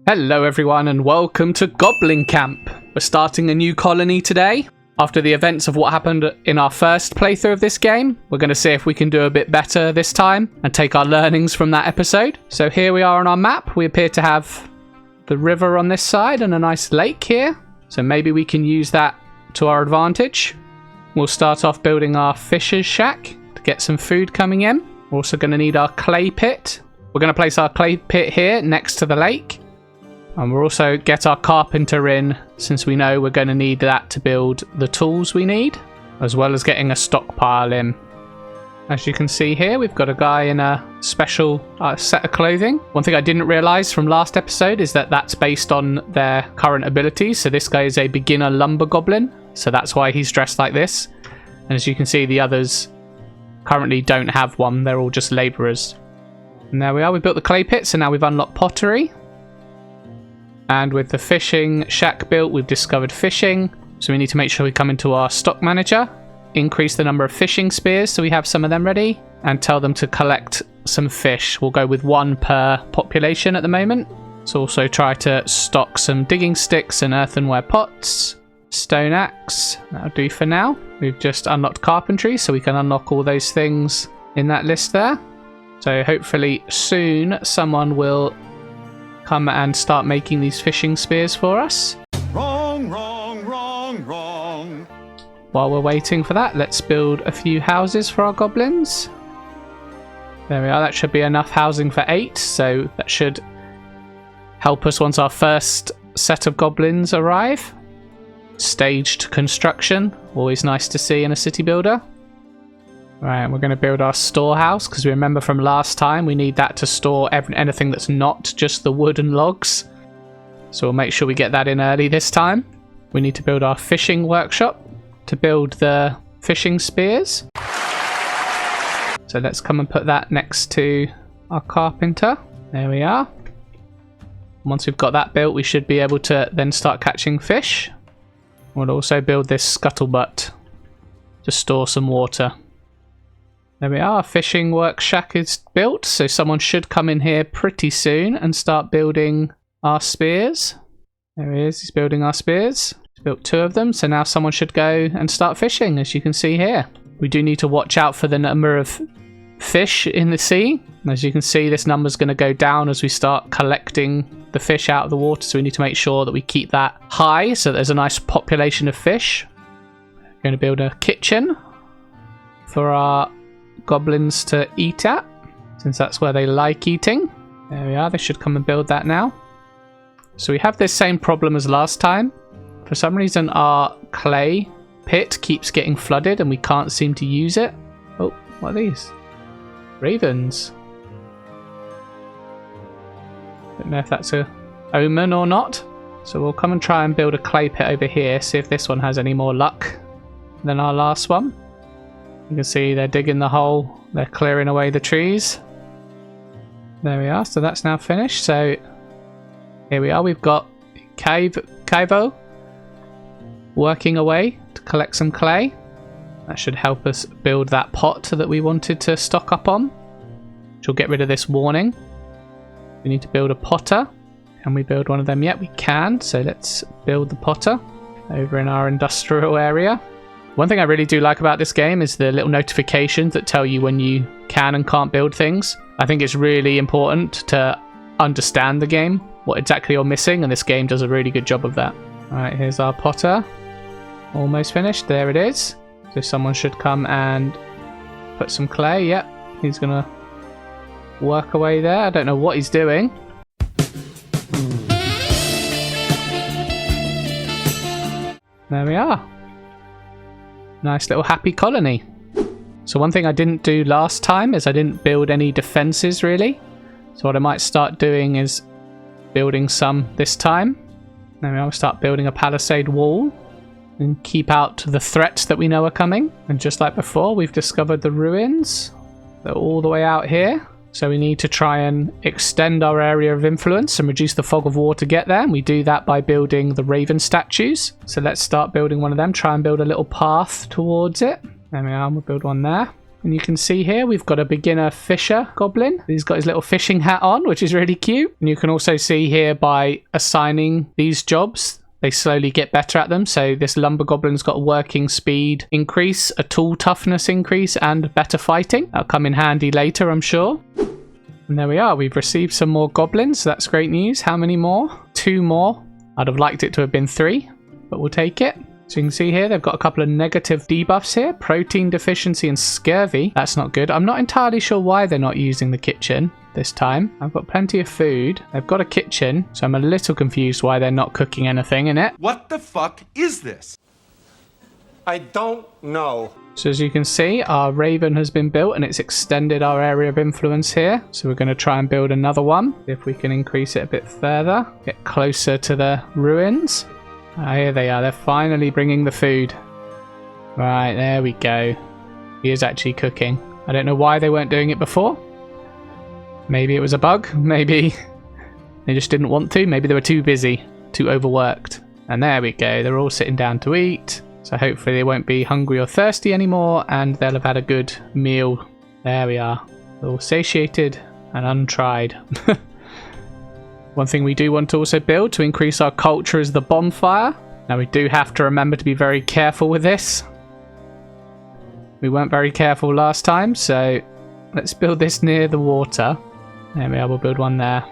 Hello everyone and welcome to Goblin Camp. We're starting a new colony today. After the events of what happened in our first playthrough of this game, we're going to see if we can do a bit better this time and take our learnings from that episode. So here we are on our map. We appear to have the river on this side and a nice lake here. So maybe we can use that to our advantage. We'll start off building our fisher's shack to get some food coming in. We're also going to need our clay pit. We're going to place our clay pit here next to the lake. And we'll also get our carpenter in, since we know we're going to need that to build the tools we need, as well as getting a stockpile in. As you can see here, we've got a guy in a special set of clothing. One thing I didn't realise from last episode is that that's based on their current abilities. So this guy is a beginner lumber goblin, so that's why he's dressed like this. And as you can see, the others currently don't have one. They're all just labourers. And there we are. We built the clay pit, so now we've unlocked pottery. And with the fishing shack built, we've discovered fishing. So we need to make sure we come into our stock manager, increase the number of fishing spears so we have some of them ready, and tell them to collect some fish. We'll go with 1 per population at the moment. So also try to stock some digging sticks and earthenware pots. Stone axe, that'll do for now. We've just unlocked carpentry, so we can unlock all those things in that list there. So hopefully soon someone will come and start making these fishing spears for us. Wrong. While we're waiting for that, let's build a few houses for our goblins. There we are. That should be enough housing for 8, so that should help us once our first set of goblins arrive. Staged construction, always nice to see in a city builder. Right, we're going to build our storehouse, because we remember from last time we need that to store anything that's not just the wood and logs. So we'll make sure we get that in early this time. We need to build our fishing workshop to build the fishing spears. So let's come and put that next to our carpenter. There we are. Once we've got that built, we should be able to then start catching fish. We'll also build this scuttlebutt to store some water. There we are, our fishing work shack is built, so someone should come in here pretty soon and start building our spears. There he is, he's building our spears. He's built 2 of them, so now someone should go and start fishing, as you can see here. We do need to watch out for the number of fish in the sea. As you can see, this number's going to go down as we start collecting the fish out of the water, so we need to make sure that we keep that high, so there's a nice population of fish. We're going to build a kitchen for our goblins to eat at, since that's where they like eating. There we are, they should come and build that now. So we have this same problem as last time. For some reason our clay pit keeps getting flooded and we can't seem to use it. Oh, what are these? Ravens. Don't know if that's a omen or not. So we'll come and try and build a clay pit over here, see if this one has any more luck than our last one. You can see they're digging the hole, they're clearing away the trees. There we are, so that's now finished. So here we are, we've got Kaivo working away to collect some clay. That should help us build that pot that we wanted to stock up on, which will get rid of this warning. We need to build a potter. Can we build one of them yet? We can, so let's build the potter over in our industrial area. One thing I really do like about this game is the little notifications that tell you when you can and can't build things. I think it's really important to understand the game, what exactly you're missing, and this game does a really good job of that. Alright, here's our potter. Almost finished. There it is. So someone should come and put some clay. Yep, he's going to work away there. I don't know what he's doing. There we are. Nice little happy colony. So one thing I didn't do last time is I didn't build any defenses really. So what I might start doing is building some this time. Then I'll start building a palisade wall and keep out the threats that we know are coming. And just like before, we've discovered the ruins. They're all the way out here. So we need to try and extend our area of influence and reduce the fog of war to get there. And we do that by building the raven statues. So let's start building one of them. Try and build a little path towards it. There we are. We'll build one there. And you can see here we've got a beginner fisher goblin. He's got his little fishing hat on, which is really cute. And you can also see here by assigning these jobs, they slowly get better at them. So this lumber goblin's got a working speed increase, a tool toughness increase, and better fighting. That'll come in handy later, I'm sure. And there we are. We've received some more goblins. So that's great news. How many more? 2 more. I'd have liked it to have been 3, but we'll take it. So you can see here they've got a couple of negative debuffs here. Protein deficiency and scurvy. That's not good. I'm not entirely sure why they're not using the kitchen this time. I've got plenty of food. They've got a kitchen, so I'm a little confused why they're not cooking anything in it. What the fuck is this? I don't know. So as you can see, our raven has been built and it's extended our area of influence here. So we're going to try and build another one. See if we can increase it a bit further. Get closer to the ruins. Ah, here they are. They're finally bringing the food. Right, there we go. He is actually cooking. I don't know why they weren't doing it before. Maybe it was a bug. Maybe they just didn't want to. Maybe they were too busy, too overworked. And there we go. They're all sitting down to eat. So hopefully they won't be hungry or thirsty anymore and they'll have had a good meal. There we are. They're all satiated and untried. One thing we do want to also build to increase our culture is the bonfire. Now we do have to remember to be very careful with this. We weren't very careful last time, so let's build this near the water. There we are, we'll build one there.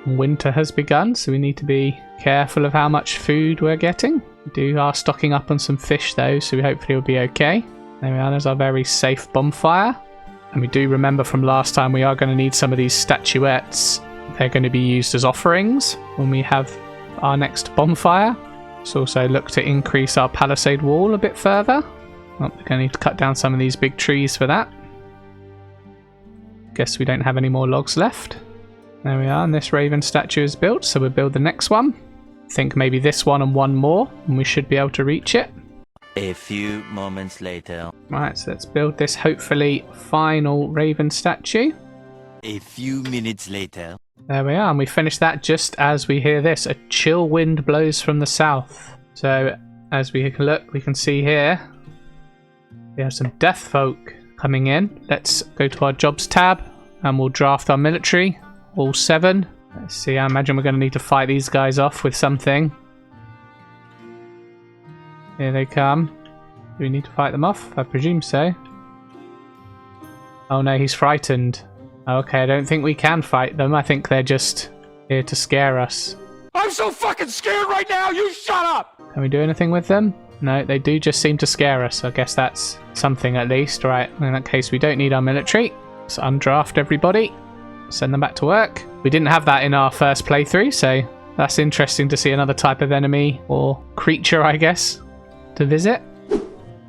Winter has begun, so we need to be careful of how much food we're getting. We are stocking up on some fish though, so we hopefully will be okay. There we are, there's our very safe bonfire. And we do remember from last time we are going to need some of these statuettes. They're going to be used as offerings when we have our next bonfire. Let's also look to increase our palisade wall a bit further. Oh, we're going to need to cut down some of these big trees for that. Guess we don't have any more logs left. There we are, and this raven statue is built, so we'll build the next one. I think maybe this one and one more, and we should be able to reach it. A few moments later. Right, so let's build this hopefully final raven statue. A few minutes later. There we are, and we finished that just as we hear this. A chill wind blows from the south. So as we look, we can see here we have some death folk coming in. Let's go to our jobs tab and we'll draft our military, all 7. Let's see, I imagine we're going to need to fight these guys off with something. Here they come. Do we need to fight them off? I presume so. Oh no, he's frightened. Okay, I don't think we can fight them. I think they're just here to scare us. I'm so fucking scared right now, you shut up! Can we do anything with them? No, they do just seem to scare us. I guess that's something at least. Right, in that case we don't need our military. Let's undraft everybody. Send them back to work. We didn't have that in our first playthrough, so that's interesting to see another type of enemy or creature, I guess, to visit.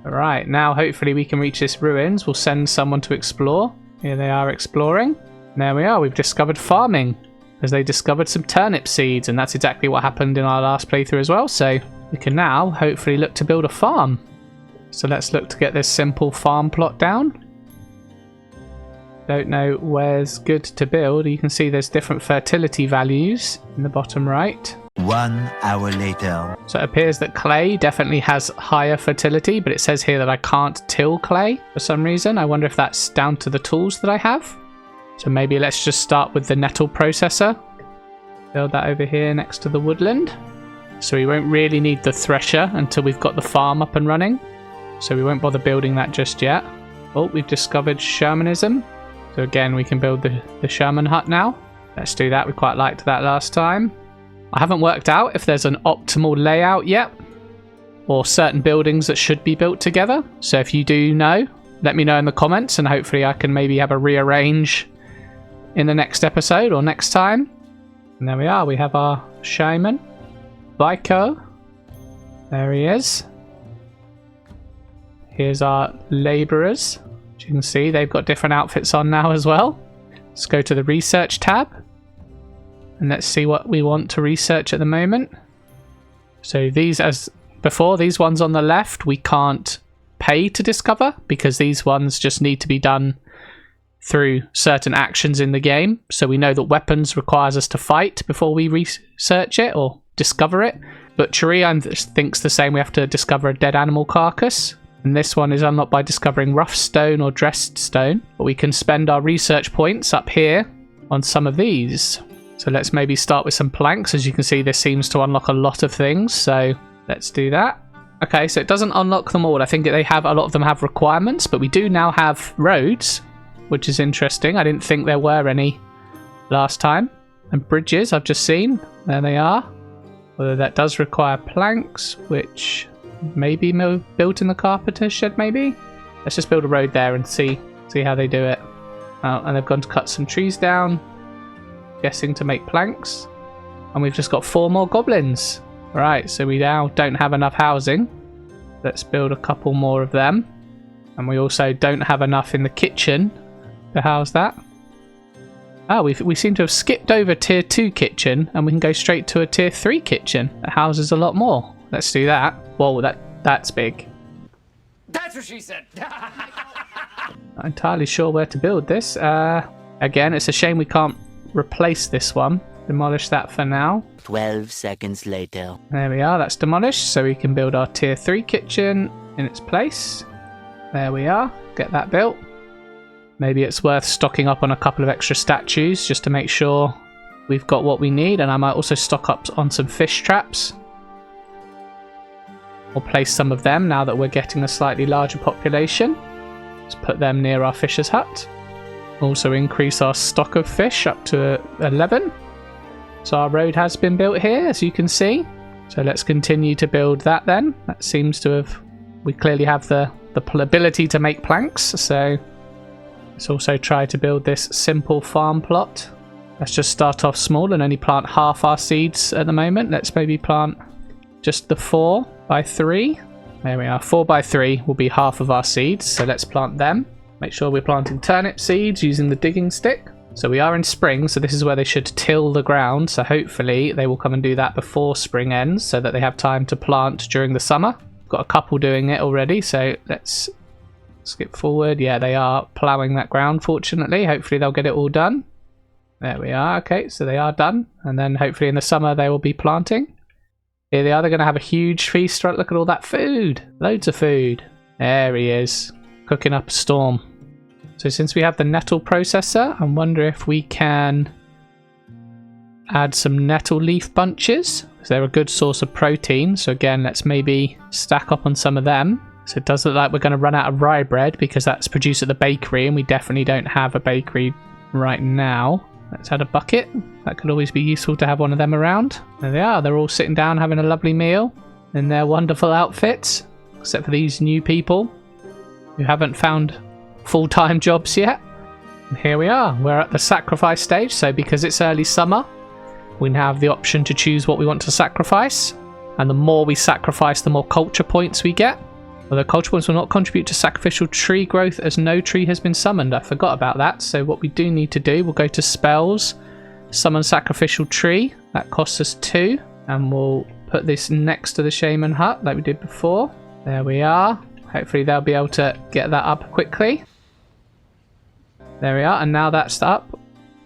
Alright, now hopefully we can reach this ruins. We'll send someone to explore. Here they are exploring. And there we are, we've discovered farming. Because they discovered some turnip seeds, and that's exactly what happened in our last playthrough as well. So we can now hopefully look to build a farm. So let's look to get this simple farm plot down. Don't know where's good to build. You can see there's different fertility values in the bottom right. 1 hour later. So it appears that clay definitely has higher fertility, but it says here that I can't till clay for some reason. I wonder if that's down to the tools that I have. So maybe let's just start with the nettle processor. Build that over here next to the woodland. So we won't really need the thresher until we've got the farm up and running. So we won't bother building that just yet. Oh, we've discovered shamanism. So again, we can build the shaman hut now. Let's do that. We quite liked that last time. I haven't worked out if there's an optimal layout yet, or certain buildings that should be built together. So if you do know, let me know in the comments, and hopefully I can maybe have a rearrange in the next episode or next time. And there we are. We have our shaman, Vico. There he is. Here's our labourers. As you can see, they've got different outfits on now as well. Let's go to the research tab. And let's see what we want to research at the moment. So these, as before, these ones on the left, we can't pay to discover because these ones just need to be done through certain actions in the game. So we know that weapons requires us to fight before we research it or discover it. Butchery, I think, the same. We have to discover a dead animal carcass. And this one is unlocked by discovering rough stone or dressed stone. But we can spend our research points up here on some of these. So let's maybe start with some planks. As you can see, this seems to unlock a lot of things. So let's do that. Okay, so it doesn't unlock them all. I think they have, a lot of them have requirements, but we do now have roads, which is interesting. I didn't think there were any last time. And bridges, I've just seen. There they are. Although that does require planks, which may be built in the carpenter's shed, maybe? Let's just build a road there and see how they do it. Oh, and they've gone to cut some trees down. Guessing to make planks. And we've just got 4 more goblins. Right, so we now don't have enough housing. Let's build a couple more of them. And we also don't have enough in the kitchen to house that. Oh, we seem to have skipped over tier 2 kitchen and we can go straight to a tier 3 kitchen that houses a lot more. Let's do that. Whoa, that's big. That's what she said. Not entirely sure where to build this. Again, it's a shame we can't replace this one. Demolish that for now. 12 seconds later. There we are, that's demolished, so we can build our tier 3 kitchen in its place. There we are, get that built. Maybe it's worth stocking up on a couple of extra statues just to make sure we've got what we need, and I might also stock up on some fish traps. Or place some of them now that we're getting a slightly larger population. Let's put them near our fisher's hut. Also increase our stock of fish up to 11. So our road has been built here, as you can see. So let's continue to build that then. That seems to have... We clearly have the ability to make planks. So let's also try to build this simple farm plot. Let's just start off small and only plant half our seeds at the moment. Let's maybe plant just the 4 by 3. There we are. 4 by 3 will be half of our seeds. So let's plant them. Make sure we're planting turnip seeds using the digging stick. So we are in spring, so this is where they should till the ground. So hopefully they will come and do that before spring ends so that they have time to plant during the summer. Got a couple doing it already, so let's skip forward. Yeah, they are ploughing that ground, fortunately. Hopefully they'll get it all done. There we are. Okay, so they are done. And then hopefully in the summer they will be planting. Here they are. They're going to have a huge feast. Right, look at all that food. Loads of food. There he is. Cooking up a storm. So since we have the nettle processor, I wonder if we can add some nettle leaf bunches. They're a good source of protein. So again, let's maybe stack up on some of them. So it does look like we're going to run out of rye bread because that's produced at the bakery and we definitely don't have a bakery right now. Let's add a bucket. That could always be useful to have one of them around. There they are. They're all sitting down having a lovely meal in their wonderful outfits. Except for these new people who haven't found full-time jobs yet. And here we are. We're at the sacrifice stage. So because it's early summer, we can have the option to choose what we want to sacrifice. And the more we sacrifice, the more culture points we get. Although culture points will not contribute to sacrificial tree growth as no tree has been summoned. I forgot about that. So what we do need to do, we'll go to spells, summon sacrificial tree. That costs us 2. And we'll put this next to the shaman hut like we did before. There we are. Hopefully they'll be able to get that up quickly. There we are. And now that's up,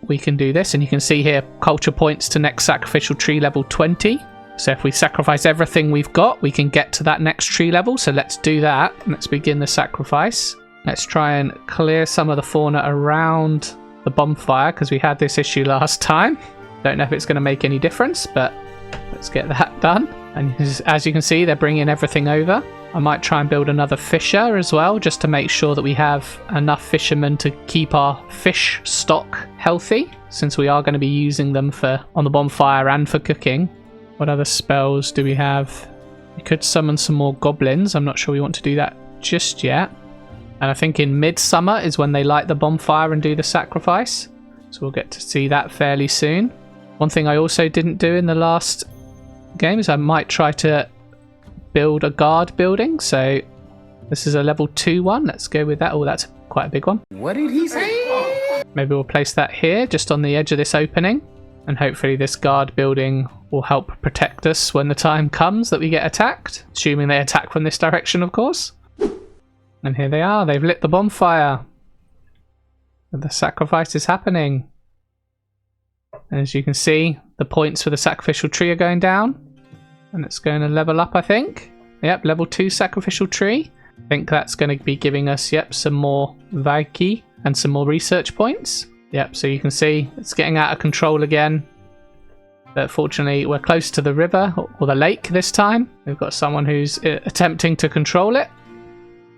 we can do this. And you can see here, culture points to next sacrificial tree level 20. So if we sacrifice everything we've got, we can get to that next tree level. So let's do that. Let's begin the sacrifice. Let's try and clear some of the fauna around the bonfire because we had this issue last time. Don't know if it's going to make any difference, but let's get that done. And as you can see, they're bringing everything over. I might try and build another fisher as well, just to make sure that we have enough fishermen to keep our fish stock healthy, since we are going to be using them on the bonfire and for cooking. What other spells do we have? We could summon some more goblins. I'm not sure we want to do that just yet. And I think in midsummer is when they light the bonfire and do the sacrifice. So we'll get to see that fairly soon. One thing I also didn't do in the last game is I might try to build a guard building. So this is a level 2 one. Let's go with that. Oh, that's quite a big one. What did he say? Maybe we'll place that here just on the edge of this opening. And hopefully this guard building will help protect us when the time comes that we get attacked. Assuming they attack from this direction, of course. And here they are. They've lit the bonfire. And the sacrifice is happening. And as you can see, the points for the sacrificial tree are going down. And it's going to level up, I think. Yep, level 2 sacrificial tree. I think that's going to be giving us, yep, some more Vaiki and some more research points. Yep, so you can see it's getting out of control again. But fortunately, we're close to the river, or the lake this time. We've got someone who's attempting to control it.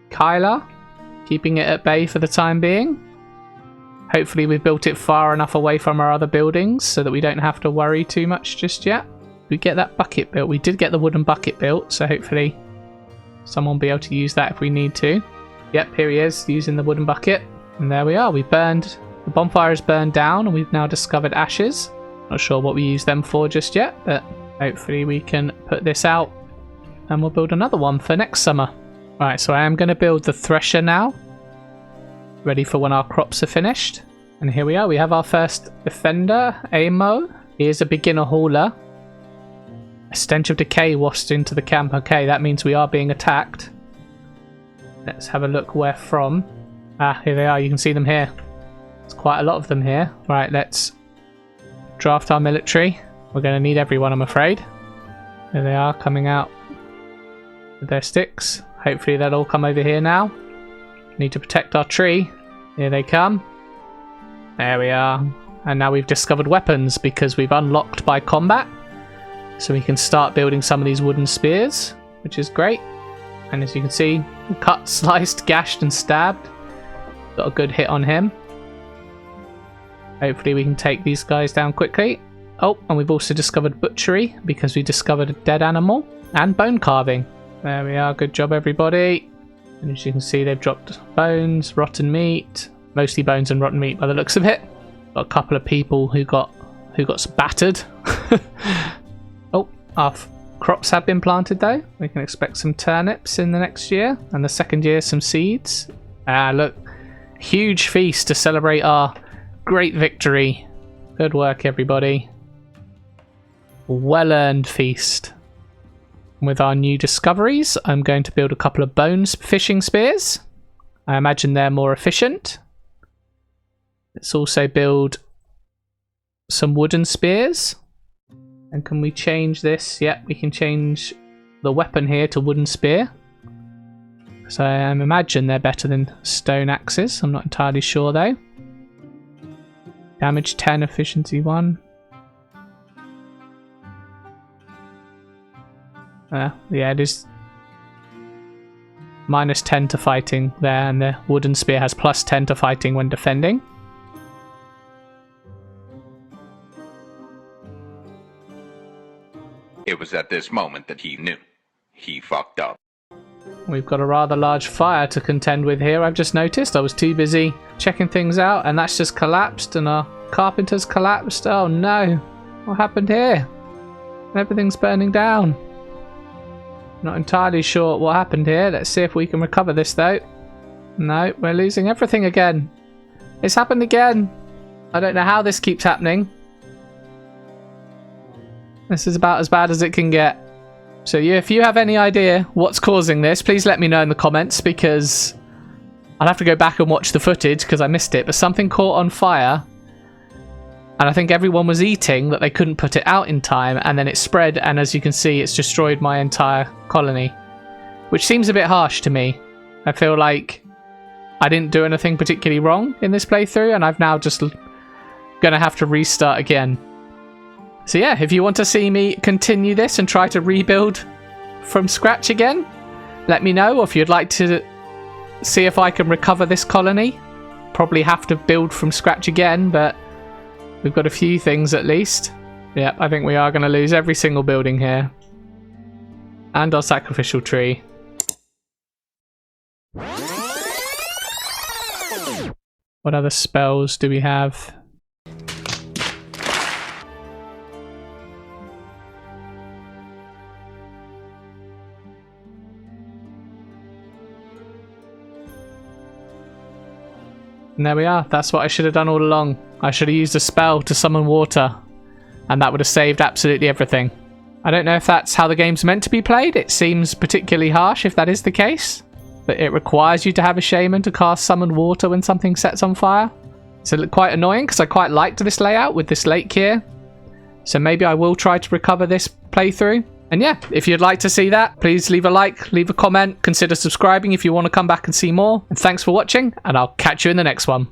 Kyla, keeping it at bay for the time being. Hopefully we've built it far enough away from our other buildings so that we don't have to worry too much just yet. We get that bucket built. We did get the wooden bucket built, so hopefully someone will be able to use that if we need to. Yep, here he is, using the wooden bucket. And there we are, we burned, the bonfire is burned down, and we've now discovered ashes. Not sure what we use them for just yet, but hopefully we can put this out and we'll build another one for next summer. Right, so I am going to build the thresher now, ready for when our crops are finished. And here we are, we have our first defender, Amo. He is a beginner hauler. A stench of decay wafts into the camp. Okay, that means we are being attacked. Let's have a look where from. Ah, here they are, you can see them here. There's quite a lot of them here. Right, let's draft our military. We're going to need everyone, I'm afraid. There they are, coming out with their sticks. Hopefully they'll all come over here now. Need to protect our tree. Here they come. There we are. And now we've discovered weapons because we've unlocked by combat. So we can start building some of these wooden spears, which is great. And as you can see, cut, sliced, gashed and stabbed. Got a good hit on him. Hopefully we can take these guys down quickly. Oh, and we've also discovered butchery because we discovered a dead animal. And bone carving. There we are, good job everybody. And as you can see, they've dropped bones, rotten meat. Mostly bones and rotten meat by the looks of it. Got a couple of people who got battered. Oh, our crops have been planted though. We can expect some turnips in the next year. And the second year, some seeds. Ah, look. Huge feast to celebrate our great victory. Good work, everybody. Well-earned feast. With our new discoveries, I'm going to build a couple of bones fishing spears. I imagine they're more efficient. Let's also build some wooden spears. And can we change this? Yep, we can change the weapon here to wooden spear. So I imagine they're better than stone axes. I'm not entirely sure though. Damage 10, efficiency 1. Yeah, it is minus 10 to fighting there, and the wooden spear has plus 10 to fighting when defending. It was at this moment that he knew. He fucked up. We've got a rather large fire to contend with here, I've just noticed. I was too busy checking things out, and that's just collapsed, and our carpenter's collapsed. Oh no, what happened here? Everything's burning down. Not entirely sure what happened here. Let's see if we can recover this though. No, we're losing everything again. It's happened again. I don't know how this keeps happening. This is about as bad as it can get. So if you have any idea what's causing this, please let me know in the comments, because I'll have to go back and watch the footage because I missed it. But something caught on fire, and I think everyone was eating that they couldn't put it out in time, and then it spread, and as you can see, it's destroyed my entire colony. Which seems a bit harsh to me. I feel like I didn't do anything particularly wrong in this playthrough, and I've now just gonna have to restart again. So yeah, if you want to see me continue this and try to rebuild from scratch again, let me know. Or if you'd like to see if I can recover this colony, probably have to build from scratch again, but we've got a few things at least. Yeah, I think we are going to lose every single building here. And our sacrificial tree. What other spells do we have? And there we are. That's what I should have done all along. I should have used a spell to summon water, and that would have saved absolutely everything. I don't know if that's how the game's meant to be played. It seems particularly harsh if that is the case. But it requires you to have a shaman to cast summon water when something sets on fire. It's quite annoying because I quite liked this layout with this lake here. So maybe I will try to recover this playthrough. And yeah, if you'd like to see that, please leave a like, leave a comment, consider subscribing if you want to come back and see more. And thanks for watching, and I'll catch you in the next one.